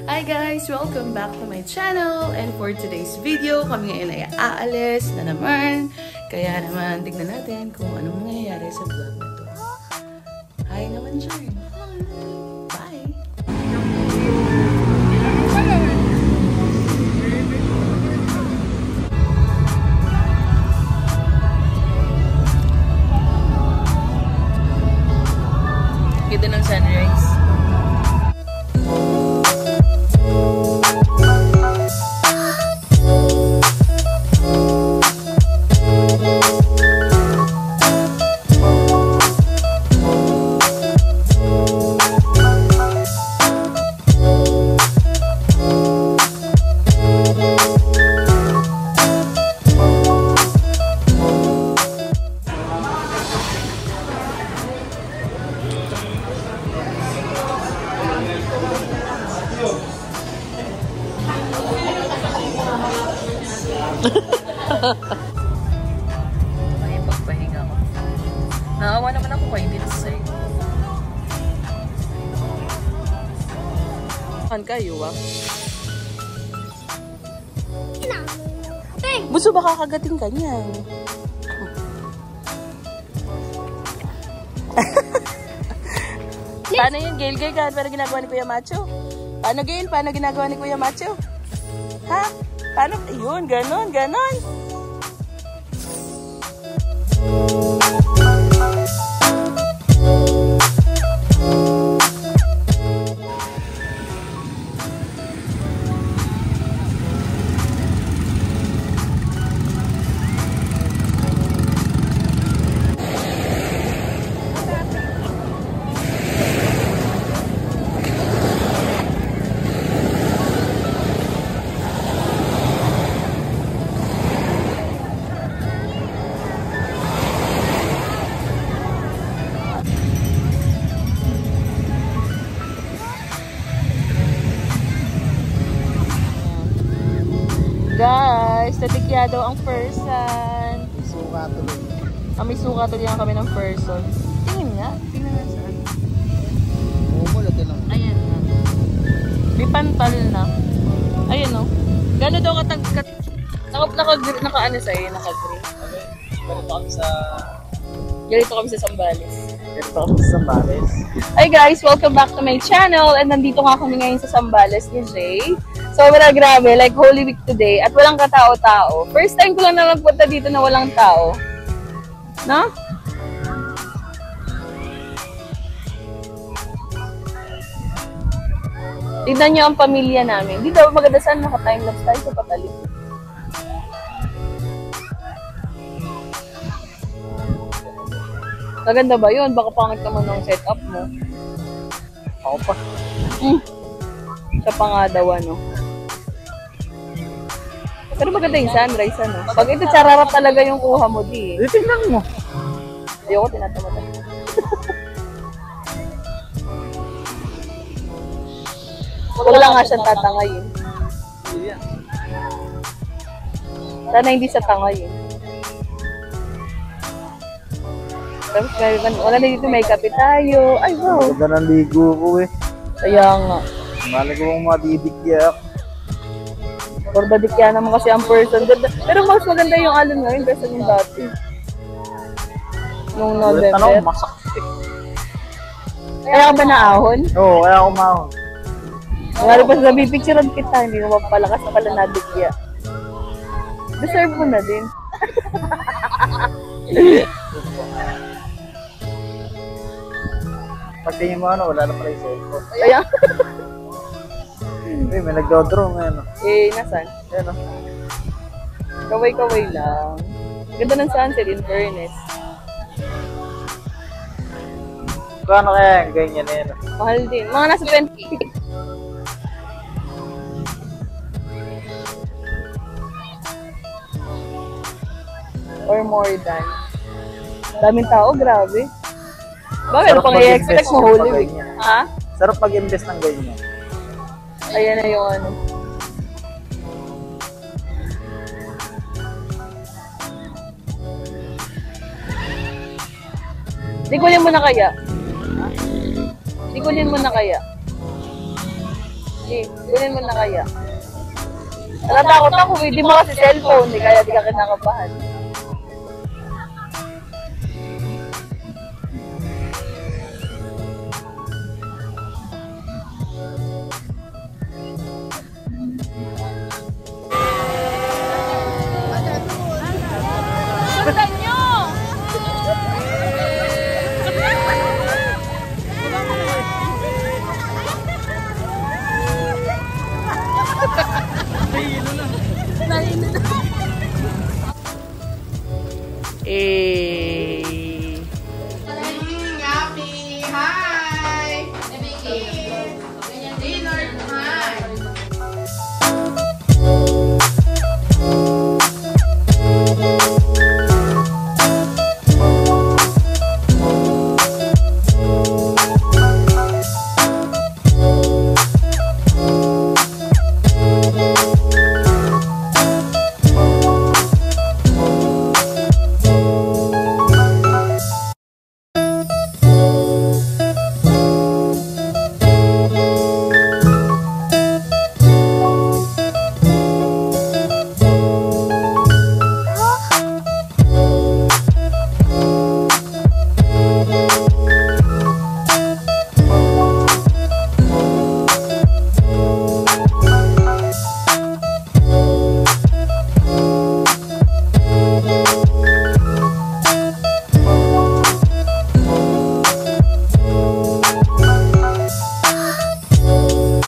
Hi guys! Welcome back to my channel. And for today's video, kami ngayon ay aalis na naman. Kaya naman, tignan natin kung anong mangyayari sa vlog na to. Hi naman dyan. Bye! Ganda ng sunrise. May pagpahinga ko. Naawa naman ako kay hindi sa'yo. Saan kayo ah? Buso ba kakagating ka niyan? Paano yun, Gail? Gail, paano ginagawa ni Kuya Macho? Paano, Gail? Paano ginagawa ni Kuya Macho? Ha? Paano? Ayun, ganon, ganon. Guys, natikyado ang person. Suka tuloy. May suka tuloy kami ng person. Tingin nga. Tingnan nga saan. Umula din lang. Ayan na. May pantal na. Ayan o. Gano'n daw katagkat. Naka-ano sa'yo? Naka-green. Ganito kami sa Zambales. Ganito kami sa Zambales. Hi guys! Welcome back to my channel. And nandito nga kami ngayon sa Zambales ni Jay. Sobra grabe, like Holy Week today at walang katao-tao. First time ko lang na nagpunta dito na walang tao. No? Tignan nyo ang pamilya namin. Dito maganda saan naka-timelapse tayo sa patalim. Maganda ba yun? Baka pangit naman ang setup mo. Ako pa. Siya pa nga daw ano. Pero maganda yung sunrise, ano? Pag ito, chararap talaga yung kuha mo, di. Tingnan mo. Hindi ako tinatamad. Wala nga siyang tatangayin. Sana hindi siya tangayin. Tapos wala na dito, may kape tayo. Ay, wow. Maganda ng ligo ko eh. Kaya nga. Malay ko kung madidikyak. Or badikya naman kasi ang person. Pero mas maganda yung alon ngayon kasi yung dati. Nung November. Tanong, masakit. Kaya ka ba naahon? Oo, kaya ako maahon. Nga rin pa sa picturean kita, hindi mo mapalakas na pala nadikya. Deserve mo na din. Pag tingin mo ano, wala na pala yung cellphone. Kaya? Uy, may nagdodraw ngayon. Nasan? Ayan o. Kaway-kaway lang. Ganda ng sunset in fairness. Kano kaya yung ganyan na yan? Mahal din. Mga nasa 20. Or more than. Daming tao, grabe. Bakit pang i-expect mo Holy Week? Ha? Sarap mag-invest ng ganyan. Ayan na yung ano. Tikulin mo na kaya? Tikulin mo na kaya? Sige, kunin mo na kaya. Natatakot ako, hindi mo kasi cellphone, kaya di ka kinakabahan.